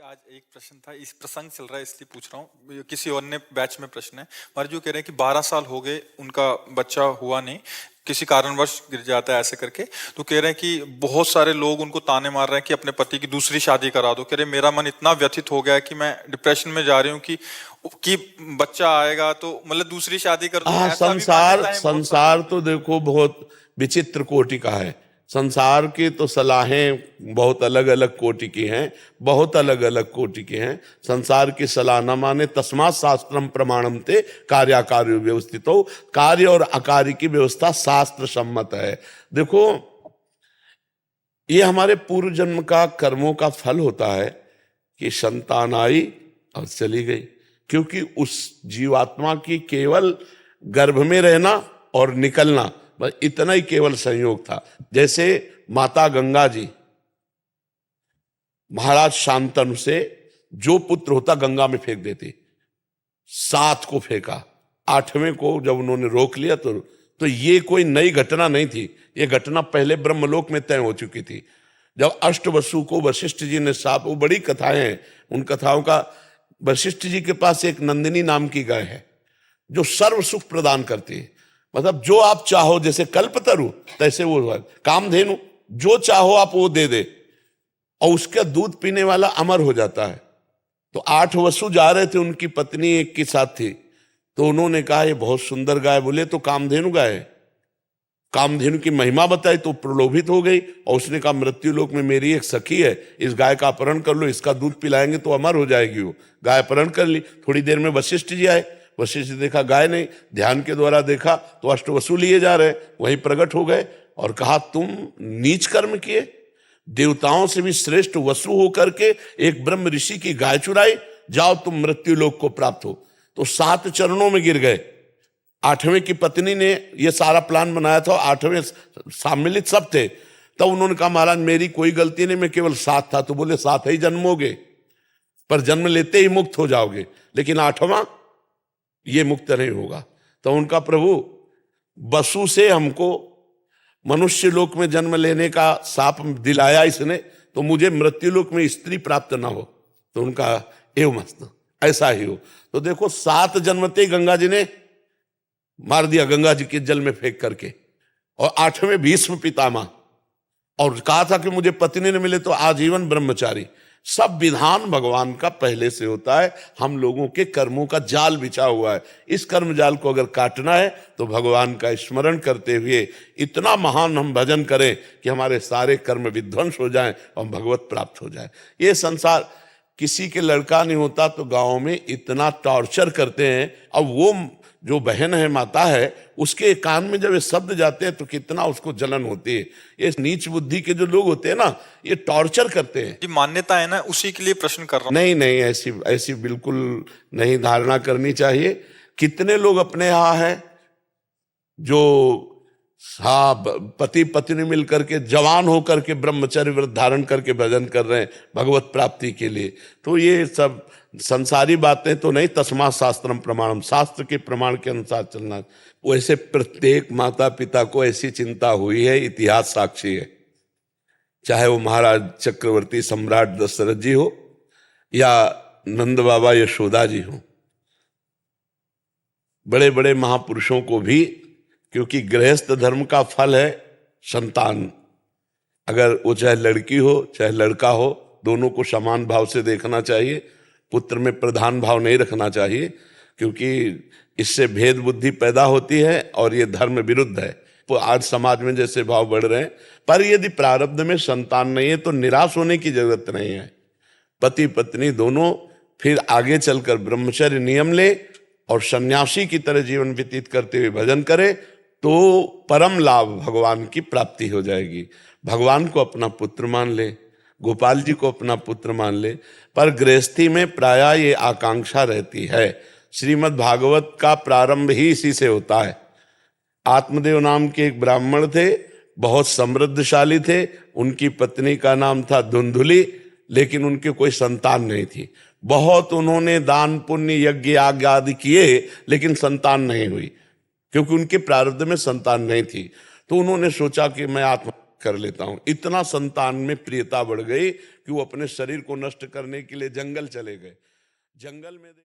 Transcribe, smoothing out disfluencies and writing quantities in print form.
आज एक प्रश्न था, इस प्रसंग चल रहा है इसलिए पूछ रहा हूँ। किसी और ने बैच में प्रश्न है, महाराज जो कह रहे हैं कि 12 साल हो गए उनका बच्चा हुआ नहीं, किसी कारणवश गिर जाता है ऐसे करके, तो कह रहे हैं कि बहुत सारे लोग उनको ताने मार रहे हैं कि अपने पति की दूसरी शादी करा दो। कह रहे मेरा मन इतना व्यथित हो गया है कि मैं डिप्रेशन में जा रही हूँ कि बच्चा आएगा तो मतलब दूसरी शादी कर दूं। ऐसा भी संसार मान्यताएं बहुत संसार तो देखो बहुत विचित्र कोटि का है। संसार की तो सलाहें बहुत अलग अलग कोटि की हैं, बहुत अलग अलग कोटि की हैं। संसार की सलाह न माने तस्मात् शास्त्रम प्रमाणम ते कार्याकार्यो व्यवस्थितो। कार्य और अकार्य की व्यवस्था शास्त्र सम्मत है। देखो, ये हमारे पूर्व जन्म का कर्मों का फल होता है कि संतान आई और चली गई, क्योंकि उस जीवात्मा की केवल गर्भ में रहना और निकलना, बस इतना ही केवल संयोग था। जैसे माता गंगा जी महाराज शांतनु से जो पुत्र होता गंगा में फेंक देती, 7 को फेंका, 8वें को जब उन्होंने रोक लिया तो ये कोई नई घटना नहीं थी। ये घटना पहले ब्रह्मलोक में तय हो चुकी थी। जब अष्टवसु को वशिष्ठ जी ने साप, वो बड़ी कथाएं हैं, उन कथाओं का, वशिष्ठ जी के पास एक नंदिनी नाम की गाय है जो सर्व सुख प्रदान करती है। मतलब जो आप चाहो, जैसे कल्पतरु तैसे वो कामधेनु, जो चाहो आप वो दे दे, और उसका दूध पीने वाला अमर हो जाता है। तो 8 वसु जा रहे थे, उनकी पत्नी एक के साथ थी, तो उन्होंने कहा ये बहुत सुंदर गाय, बोले तो कामधेनु गाय है। कामधेनु की महिमा बताई तो प्रलोभित हो गई, और उसने कहा मृत्यु लोक में मेरी एक सखी है, इस गाय का अपहरण कर लो, इसका दूध पिलाएंगे तो अमर हो जाएगी। वो गाय अपहरण कर ली। थोड़ी देर में वशिष्ठ जी आए, वशिष्ठ जी देखा गाय नहीं, ध्यान के द्वारा देखा तो अष्टवसु लिए जा रहे, वहीं प्रकट हो गए और कहा तुम नीच कर्म किए, देवताओं से भी श्रेष्ठ वसु होकर के एक ब्रह्म ऋषि की गाय चुराई, जाओ तुम मृत्यु लोक को प्राप्त हो। तो 7 चरणों में गिर गए। 8वें की पत्नी ने ये सारा प्लान बनाया था, 8वें सम्मिलित सब थे। तब उन्होंने कहा महाराज मेरी कोई गलती नहीं, मैं केवल 7 था। तो बोले 7 ही जन्मोगे, पर जन्म लेते ही मुक्त हो जाओगे, लेकिन 8वां ये मुक्त नहीं होगा। तो उनका प्रभु वसु से हमको मनुष्य लोक में जन्म लेने का शाप दिलाया इसने, तो मुझे मृत्यु लोक में स्त्री प्राप्त ना हो। तो उनका एवं मस्त ऐसा ही हो। तो देखो 7 जन्मते ही गंगा जी ने मार दिया, गंगा जी के जल में फेंक करके। और 8वें भीष्म पितामह, और कहा था कि मुझे पत्नी न मिले तो आजीवन ब्रह्मचारी। सब विधान भगवान का पहले से होता है, हम लोगों के कर्मों का जाल बिछा हुआ है। इस कर्म जाल को अगर काटना है तो भगवान का स्मरण करते हुए इतना महान हम भजन करें कि हमारे सारे कर्म विध्वंस हो जाएं और भगवत प्राप्त हो जाए। ये संसार, किसी के लड़का नहीं होता तो गाँव में इतना टॉर्चर करते हैं, और वो जो बहन है, माता है, उसके कान में जब ये शब्द जाते हैं तो कितना उसको जलन होती है। ये नीच बुद्धि के जो लोग होते हैं ना, ये टॉर्चर करते हैं। जी मान्यता है ना, उसी के लिए प्रश्न कर रहा हूँ। नहीं नहीं, ऐसी बिल्कुल नहीं धारणा करनी चाहिए। कितने लोग अपने यहाँ है जो पति पत्नी मिलकर के जवान होकर के ब्रह्मचर्य व्रत धारण करके भजन कर रहे हैं भगवत प्राप्ति के लिए। तो ये सब संसारी बातें तो नहीं, तस्मात् शास्त्रम प्रमाणम, शास्त्र के प्रमाण के अनुसार चलना। वैसे प्रत्येक माता पिता को ऐसी चिंता हुई है, इतिहास साक्षी है। चाहे वो महाराज चक्रवर्ती सम्राट दशरथ जी हो या नंद बाबा यशोदा जी हो, बड़े बड़े महापुरुषों को भी, क्योंकि गृहस्थ धर्म का फल है संतान। अगर वो चाहे लड़की हो चाहे लड़का हो, दोनों को समान भाव से देखना चाहिए। पुत्र में प्रधान भाव नहीं रखना चाहिए, क्योंकि इससे भेद बुद्धि पैदा होती है और ये धर्म विरुद्ध है। तो आज समाज में जैसे भाव बढ़ रहे हैं, पर यदि प्रारब्ध में संतान नहीं है तो निराश होने की जरूरत नहीं है। पति पत्नी दोनों फिर आगे चलकर ब्रह्मचर्य नियम ले और सन्यासी की तरह जीवन व्यतीत करते हुए भजन करे तो परम लाभ भगवान की प्राप्ति हो जाएगी। भगवान को अपना पुत्र मान ले, गोपाल जी को अपना पुत्र मान ले, पर गृहस्थी में प्रायः ये आकांक्षा रहती है। श्रीमद् भागवत का प्रारंभ ही इसी से होता है। आत्मदेव नाम के एक ब्राह्मण थे, बहुत समृद्धशाली थे, उनकी पत्नी का नाम था धुंधुली, लेकिन उनके कोई संतान नहीं थी। बहुत उन्होंने दान पुण्य यज्ञ याग आदि किए, लेकिन संतान नहीं हुई, क्योंकि उनके प्रारब्ध में संतान नहीं थी। तो उन्होंने सोचा कि मैं कर लेता हूं। इतना संतान में प्रियता बढ़ गई कि वो अपने शरीर को नष्ट करने के लिए जंगल चले गए। जंगल में